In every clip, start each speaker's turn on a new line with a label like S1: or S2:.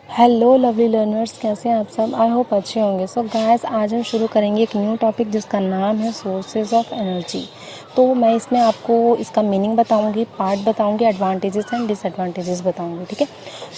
S1: Hello lovely learners, कैसे हैं आप सब। आई होप अच्छे होंगे। सो गाइस, आज हम शुरू करेंगे एक न्यू टॉपिक जिसका नाम है सोर्सेज ऑफ एनर्जी। तो मैं इसमें आपको इसका मीनिंग बताऊंगी, पार्ट बताऊंगी, एडवांटेजेस एंड डिसएडवांटेजेस बताऊंगी। ठीक है,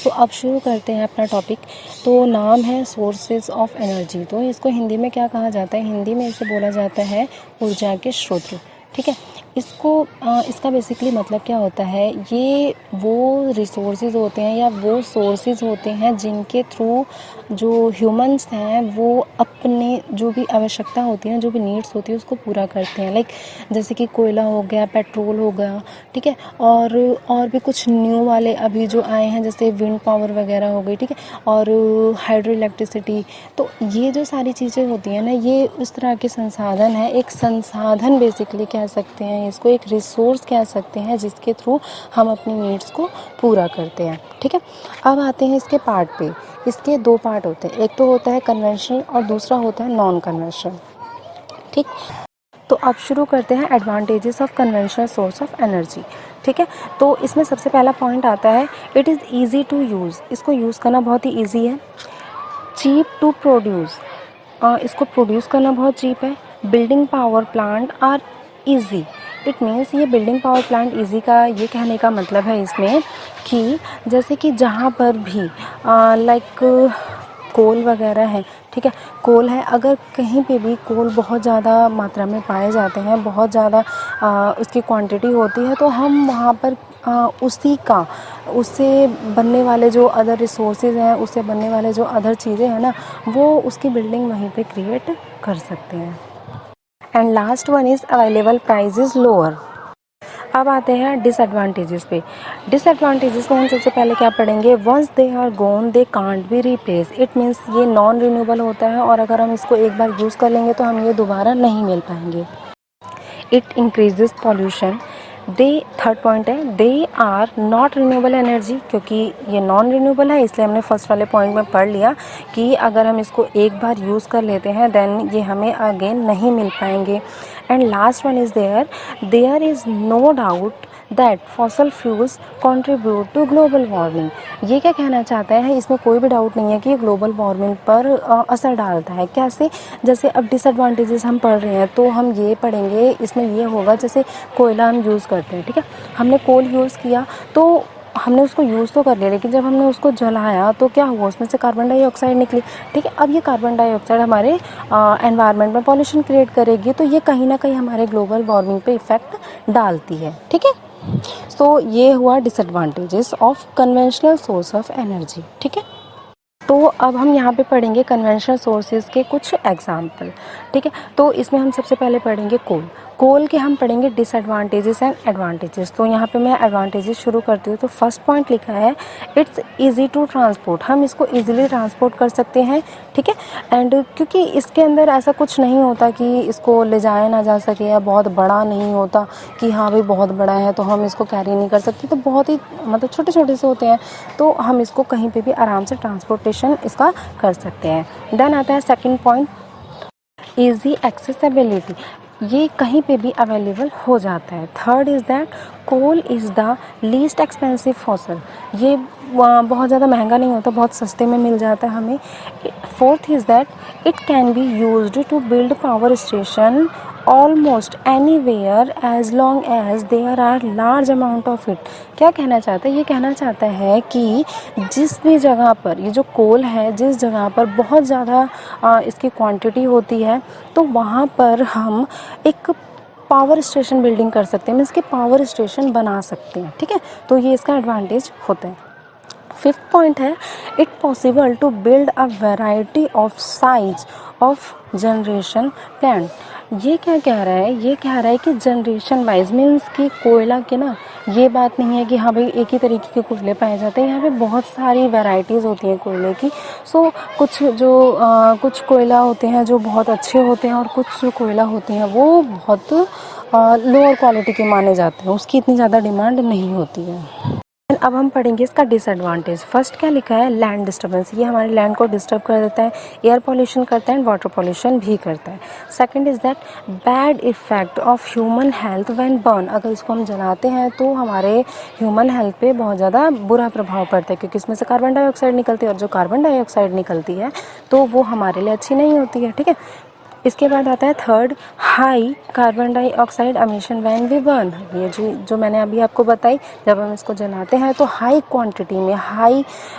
S1: तो अब शुरू करते हैं अपना टॉपिक। तो नाम है सोर्सेज ऑफ एनर्जी। तो इसको हिंदी में क्या कहा जाता है? हिंदी में इसे बोला जाता है ऊर्जा के स्रोत। ठीक है, इसका बेसिकली मतलब क्या होता है? ये वो रिसोर्सेज होते हैं या वो सोर्सेज होते हैं जिनके थ्रू जो ह्यूमंस हैं वो अपने जो भी आवश्यकता होती है, जो भी नीड्स होती है, उसको पूरा करते हैं। लाइक जैसे कि कोयला हो गया, पेट्रोल हो गया, ठीक है, और भी कुछ न्यू वाले अभी जो आए हैं जैसे विंड पावर वगैरह हो गई, ठीक है, और हाइड्रो इलेक्ट्रिसिटी। तो ये जो सारी चीज़ें होती हैं ना, ये उस तरह के संसाधन है। एक संसाधन बेसिकली कह सकते हैं इसको, एक रिसोर्स कह सकते हैं जिसके थ्रू हम अपनी नीड्स को पूरा करते हैं। ठीक है, अब आते हैं इसके पार्ट पे। इसके दो पार्ट होते हैं, एक तो होता है कन्वेंशनल और दूसरा होता है नॉन कन्वेंशनल। ठीक, तो अब शुरू करते हैं advantages of conventional source of energy. ठीक है, तो इसमें सबसे पहला पॉइंट आता है it is easy to use. इसको यूज़ करना बहुत ही ईजी है। चीप टू प्रोड्यूस, इसको प्रोड्यूस करना बहुत चीप है। Building power plant are easy. It means ये बिल्डिंग पावर प्लांट इजी का ये कहने का मतलब है इसमें कि जैसे कि जहाँ पर भी लाइक कोल वगैरह है, ठीक है, कोल है, अगर कहीं पे भी कोल बहुत ज़्यादा मात्रा में पाए जाते हैं, बहुत ज़्यादा उसकी क्वांटिटी होती है, तो हम वहाँ पर उससे बनने वाले जो अदर रिसोर्सेज हैं, उससे बनने वाले जो अदर चीज़ें हैं ना, वो उसकी बिल्डिंग वहीं पे क्रिएट कर सकते हैं। And last one is available price is lower. अब आते हैं डिसएडवांटेजेस पे। डिसएडवांटेजेस में हम सबसे पहले क्या पढ़ेंगे? Once they are gone they can't be replace. It means ये नॉन रिन्यूएबल होता है और अगर हम इसको एक बार यूज़ कर लेंगे तो हम ये दोबारा नहीं मिल पाएंगे। It increases pollution. The third point है they are not renewable energy, क्योंकि ये नॉन रिन्यूएबल है इसलिए हमने फर्स्ट वाले पॉइंट में पढ़ लिया कि अगर हम इसको एक बार यूज़ कर लेते हैं देन ये हमें अगेन नहीं मिल पाएंगे। And last one is there is no doubt that fossil fuels contribute to global warming. ये क्या कहना चाहता है? इसमें कोई भी डाउट नहीं है कि ये ग्लोबल वार्मिंग पर असर डालता है। कैसे? जैसे अब डिसएडवांटेजेस हम पढ़ रहे हैं तो हम ये पढ़ेंगे, इसमें ये होगा जैसे कोयला हम यूज़ करते हैं, ठीक है, हमने कोल यूज़ किया तो हमने उसको यूज़ तो कर लिया, लेकिन जब हमने उसको जलाया तो क्या हुआ? उसमें से कार्बन डाइऑक्साइड निकली। ठीक है, अब ये कार्बन डाइऑक्साइड हमारे एनवायरनमेंट में पॉल्यूशन क्रिएट करेगी, तो ये कहीं ना कहीं हमारे ग्लोबल वार्मिंग पे इफ़ेक्ट डालती है। ठीक है, तो ये हुआ disadvantages of conventional source of energy. ठीक है, तो अब हम यहाँ पे पढ़ेंगे कन्वेंशनल सोर्सेज के कुछ एग्जाम्पल। ठीक है, तो इसमें हम सबसे पहले पढ़ेंगे कोल के हम पढ़ेंगे डिसएडवांटेजेस एंड एडवांटेजेस। तो यहाँ पे मैं एडवांटेजेस शुरू करती हूँ। तो फर्स्ट पॉइंट लिखा है इट्स इजी टू ट्रांसपोर्ट। हम इसको इजीली ट्रांसपोर्ट कर सकते हैं। ठीक है, एंड क्योंकि इसके अंदर ऐसा कुछ नहीं होता कि इसको ले जाया ना जा सके, या बहुत बड़ा नहीं होता कि हाँ भाई बहुत बड़ा है तो हम इसको कैरी नहीं कर सकते, तो बहुत ही मतलब छोटे छोटे से होते हैं, तो हम इसको कहीं पे भी आराम से ट्रांसपोर्टेशन इसका कर सकते हैं। देन आता है सेकंड पॉइंट, ईजी एक्सेसिबिलिटी। ये कहीं पे भी अवेलेबल हो जाता है। Third is that coal is the least expensive fossil. ये बहुत ज़्यादा महंगा नहीं होता, बहुत सस्ते में मिल जाता है हमें। Fourth is that it can be used to build power station almost anywhere as long as there are large amount of it. क्या कहना चाहता है? ये कहना चाहता है कि जिस भी जगह पर ये जो कोल है, जिस जगह पर बहुत ज़्यादा इसकी क्वांटिटी होती है, तो वहाँ पर हम एक पावर स्टेशन बिल्डिंग कर सकते हैं, मीन्स के पावर स्टेशन बना सकते हैं। ठीक है, तो ये इसका एडवांटेज होता है। फिफ्थ पॉइंट है it possible to build a variety of size of generation plant. ये क्या कह रहा है? ये कह रहा है कि जनरेशन वाइज मीन्स कि कोयला के ना, ये बात नहीं है कि हाँ भाई एक ही तरीके के कोयले पाए जाते हैं। यहाँ पे बहुत सारी वैरायटीज़ होती हैं कोयले की। सो कुछ कोयला होते हैं जो बहुत अच्छे होते हैं और कुछ जो कोयला होते हैं वो बहुत लोअर क्वालिटी के माने जाते हैं, उसकी इतनी ज़्यादा डिमांड नहीं होती है। अब हम पढ़ेंगे इसका डिसएडवांटेज। फर्स्ट क्या लिखा है, लैंड डिस्टर्बेंस, ये हमारे लैंड को डिस्टर्ब कर देता है, एयर पॉल्यूशन करता है एंड वाटर पॉल्यूशन भी करता है। Second is that bad effect of human health when burn, अगर इसको हम जलाते हैं तो हमारे ह्यूमन हेल्थ पे बहुत ज़्यादा बुरा प्रभाव पड़ता है, क्योंकि इसमें से कार्बन डाइऑक्साइड निकलती है और जो कार्बन डाइऑक्साइड निकलती है तो वो हमारे लिए अच्छी नहीं होती है, ठीक है। इसके बाद आता है third, high carbon dioxide emission when we burn, ये जो मैंने अभी आपको बताई, जब हम इसको जलाते हैं तो हाई क्वांटिटी में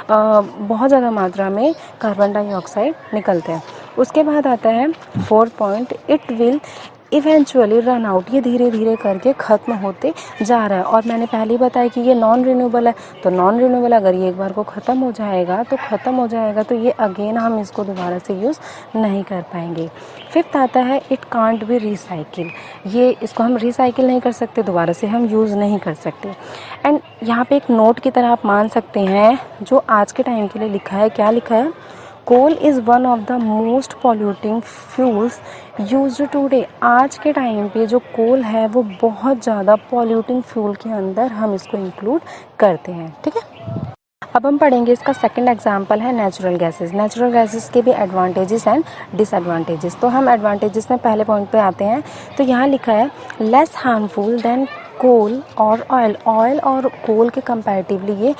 S1: बहुत ज़्यादा मात्रा में कार्बन डाइऑक्साइड निकलते हैं। उसके बाद आता है fourth point, it will eventually run out, ये धीरे धीरे करके ख़त्म होते जा रहा है। और मैंने पहले ही बताया कि ये नॉन रिन्यूएबल है, तो नॉन रिन्यूएबल अगर ये एक बार को ख़त्म हो जाएगा तो ये अगेन हम इसको दोबारा से यूज़ नहीं कर पाएंगे। फिफ्थ आता है इट कांट बी रिसाइकिल, ये इसको हम रिसाइकिल नहीं कर सकते, दोबारा से हम यूज़ नहीं कर सकते। एंड यहाँ पे एक नोट की तरह आप मान सकते हैं जो आज के टाइम के लिए लिखा है, क्या लिखा है, coal is one of the most polluting fuels used today, आज के टाइम पे जो कोल है वो बहुत ज़्यादा पॉल्यूटिंग फ्यूल के अंदर हम इसको इंक्लूड करते हैं, ठीक है। अब हम पढ़ेंगे इसका सेकंड एग्जाम्पल है नेचुरल गैसेस। नेचुरल गैसेस के भी एडवांटेजेस एंड डिसएडवांटेजेस। तो हम एडवांटेजेस में पहले पॉइंट पे आते हैं, तो यहाँ लिखा है लेस हार्मफुल देन कोल और ऑयल और कोल के कंपैरेटिवली ये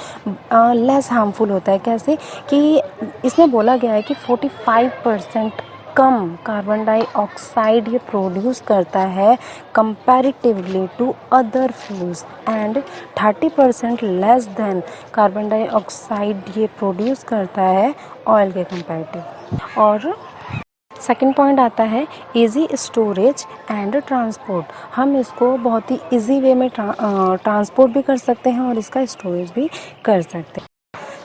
S1: लेस हार्मफुल होता है। कैसे कि इसमें बोला गया है कि 45% कम कार्बन डाइऑक्साइड ये प्रोड्यूस करता है comparatively to other fuels and 30% less than carbon dioxide ये प्रोड्यूस करता है ऑयल के कंपैरेटिव। और सेकेंड पॉइंट आता है इजी स्टोरेज एंड ट्रांसपोर्ट, हम इसको बहुत ही इजी वे में ट्रांसपोर्ट भी कर सकते हैं और इसका स्टोरेज भी कर सकते हैं।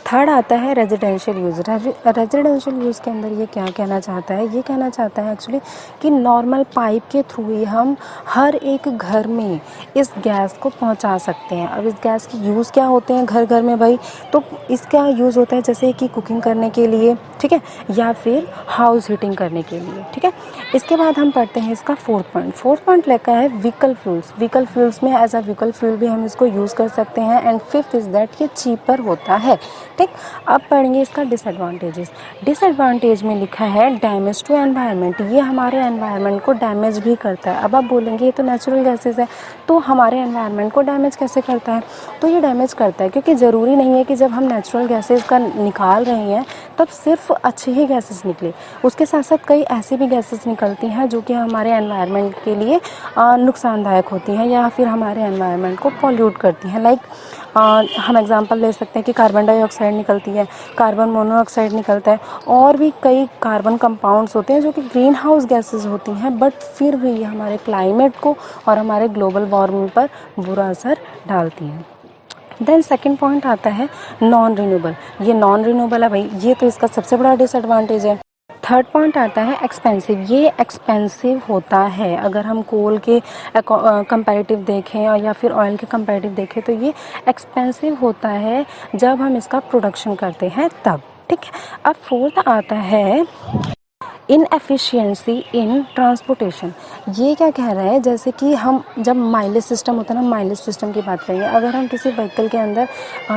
S1: थर्ड आता है रेजिडेंशियल यूज़। रेजिडेंशियल यूज़ के अंदर ये क्या कहना चाहता है, ये कहना चाहता है एक्चुअली कि नॉर्मल पाइप के थ्रू ही हम हर एक घर में इस गैस को पहुंचा सकते हैं। अब इस गैस की यूज़ क्या होते हैं घर घर में भाई, तो इसका यूज़ होता है जैसे कि कुकिंग करने के लिए, ठीक है, या फिर हाउस हीटिंग करने के लिए, ठीक है। इसके बाद हम पढ़ते हैं इसका फोर्थ पॉइंट लिखा है व्हीकल फ्यूल्स में एज अ व्हीकल फ्यूल भी हम इसको यूज़ कर सकते हैं। एंड फिफ्थ इज़ दैट ये चीपर होता है, ठीक। अब पढ़ेंगे इसका डिसएडवांटेज में लिखा है डैमेज टू एनवायरनमेंट, ये हमारे एनवायरनमेंट को डैमेज भी करता है। अब आप बोलेंगे ये तो नेचुरल गैसेस है, तो हमारे एनवायरनमेंट को डैमेज कैसे करता है, तो ये डैमेज करता है क्योंकि ज़रूरी नहीं है कि जब हम नेचुरल गैसेस का निकाल रहे हैं तब सिर्फ अच्छे ही गैसेस निकले, उसके साथ साथ कई ऐसी भी गैसेस निकलती हैं जो कि हमारे एनवायरनमेंट के लिए नुकसानदायक होती हैं या फिर हमारे एनवायरनमेंट को पॉल्यूट करती हैं। लाइक हम एग्जांपल ले सकते हैं कि कार्बन डाइऑक्साइड निकलती है, कार्बन मोनोऑक्साइड निकलता है, और भी कई कार्बन कंपाउंड्स होते हैं जो कि ग्रीन हाउस गैसेस होती हैं, बट फिर भी ये हमारे क्लाइमेट को और हमारे ग्लोबल वार्मिंग पर बुरा असर डालती हैं। देन सेकंड पॉइंट आता है नॉन रिन्यूएबल, ये नॉन रिन्यूएबल है भाई, ये तो इसका सबसे बड़ा डिसएडवांटेज है। थर्ड पॉइंट आता है एक्सपेंसिव, ये एक्सपेंसिव होता है, अगर हम कोल के कंपैरेटिव देखें या फिर ऑयल के कंपैरेटिव देखें तो ये एक्सपेंसिव होता है जब हम इसका प्रोडक्शन करते हैं तब, ठीक है। अब फोर्थ आता है इनएफिशिएंसी इन ट्रांसपोर्टेशन, ये क्या कह रहा है, जैसे कि हम जब माइलेज सिस्टम होता है ना, माइलेज सिस्टम की बात करेंगे, अगर हम किसी व्हीकल के अंदर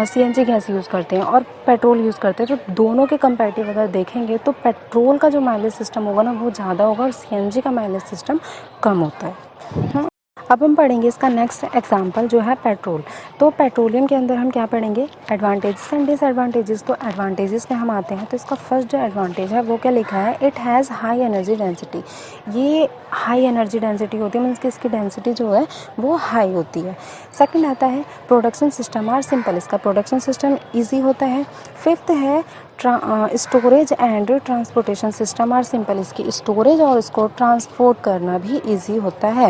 S1: सीएनजी गैस यूज़ करते हैं और पेट्रोल यूज़ करते हैं तो दोनों के कंपैरेटिव अगर देखेंगे तो पेट्रोल का जो माइलेज सिस्टम होगा ना वो ज़्यादा होगा और सीएनजी का माइलेज सिस्टम कम होता है। अब हम पढ़ेंगे इसका नेक्स्ट एग्जांपल जो है पेट्रोल। तो पेट्रोलियम के अंदर हम क्या पढ़ेंगे, एडवांटेजेस एंड डिसएडवांटेजेस। तो एडवांटेजेस में हम आते हैं तो इसका फर्स्ट जो एडवांटेज है वो क्या लिखा है, it has high energy density, ये हाई एनर्जी डेंसिटी होती है, मीन्स कि इसकी डेंसिटी जो है वो हाई होती है। सेकंड आता है प्रोडक्शन सिस्टम आर सिंपल, इसका प्रोडक्शन सिस्टम ईजी होता है। फिफ्थ है storage and transportation system are simple, इसकी स्टोरेज और इसको ट्रांसपोर्ट करना भी इजी होता है।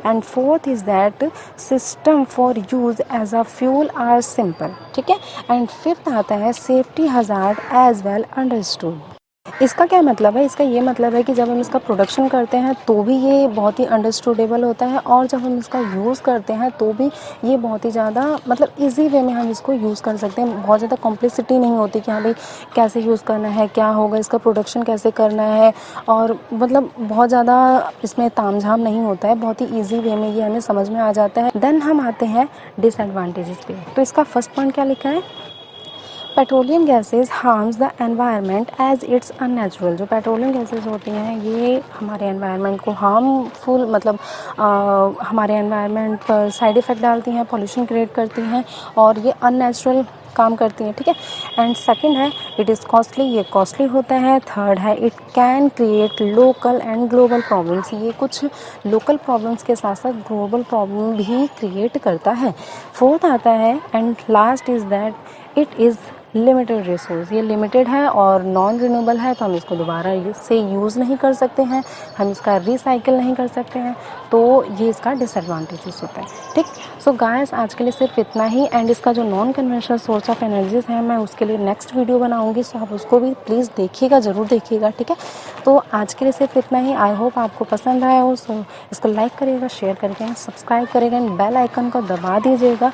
S1: And fourth is that system for use as a fuel are simple, ठीक है। एंड फिफ्थ आता है safety hazard as well understood. इसका क्या मतलब है, इसका ये मतलब है कि जब हम इसका प्रोडक्शन करते हैं तो भी ये बहुत ही अंडरस्टूडेबल होता है, और जब हम इसका यूज़ करते हैं तो भी ये बहुत ही ज़्यादा मतलब इजी वे में हम इसको यूज़ कर सकते हैं। बहुत ज़्यादा कॉम्प्लेक्सिटी नहीं होती कि हाँ भाई कैसे यूज़ करना है, क्या होगा, इसका प्रोडक्शन कैसे करना है, और मतलब बहुत ज़्यादा इसमें तामझाम नहीं होता है, बहुत ही ईजी वे में ये हमें समझ में आ जाता है। देन हम आते हैं डिसएडवांटेजेस पे। तो इसका फर्स्ट पॉइंट क्या लिखा है, petroleum gases harms the environment as it's unnatural. जो पेट्रोलियम गैसेज होती हैं ये हमारे एनवायरनमेंट को हार्मफुल मतलब हमारे एनवायरनमेंट पर साइड इफ़ेक्ट डालती हैं, पॉल्यूशन क्रिएट करती हैं, और ये अननेचुरल काम करती हैं, ठीक है। एंड सेकंड है इट इज़ कॉस्टली, ये कॉस्टली होता है। थर्ड है it can create local and global problems, ये कुछ लोकल प्रॉब्लम्स के साथ साथ ग्लोबल प्रॉब्लम भी क्रिएट करता है। फोर्थ आता है and last is that it is limited resource, ये लिमिटेड है और नॉन रिन्यूएबल है, तो हम इसको दोबारा से यूज़ नहीं कर सकते हैं, हम इसका रिसाइकिल नहीं कर सकते हैं, तो ये इसका डिसएडवांटेजेस होता है, ठीक। सो गाइस आज के लिए सिर्फ इतना ही। एंड इसका जो non conventional source of energies है मैं उसके लिए नेक्स्ट वीडियो बनाऊंगी, सो आप उसको भी प्लीज़ देखिएगा, ज़रूर देखिएगा, ठीक है। तो आज के लिए सिर्फ इतना ही। आई होप आपको पसंद आया हो, सो इसको लाइक करिएगा, शेयर करिएगा, सब्सक्राइब करिएगा एंड बेल आइकन को दबा दीजिएगा।